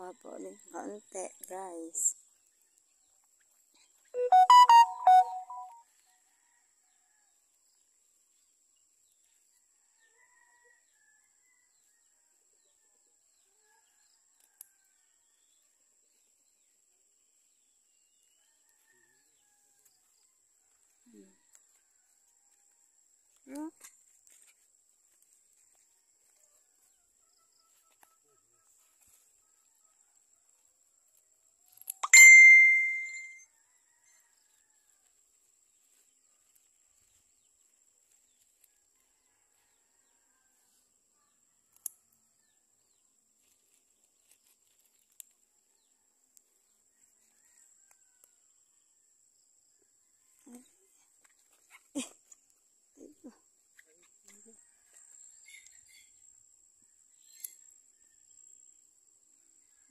pa po ulit kaunti, guys.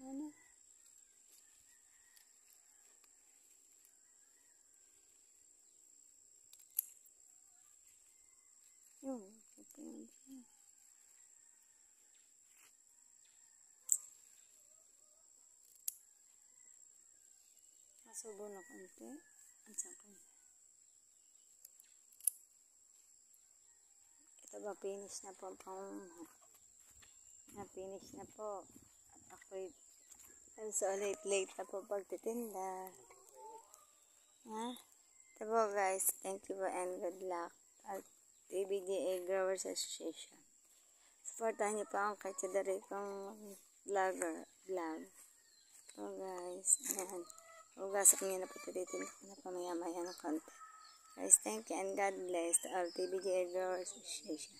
Ano? Yun, ito yun. Nasubo na konti. Ang sangkang. Ito ba, finish na po pang na-finish na po. At ako'y so late na po pagtitinda. Ha? Ito po guys, thank you po and good luck at TBGA Growers Association. Supportahan niyo po ang kachadari kong vlog. Ito guys, ayan. Hugasak niyo na po, tititin ko na po maya ng konti. Guys, thank you and God bless to all TBGA Growers Association.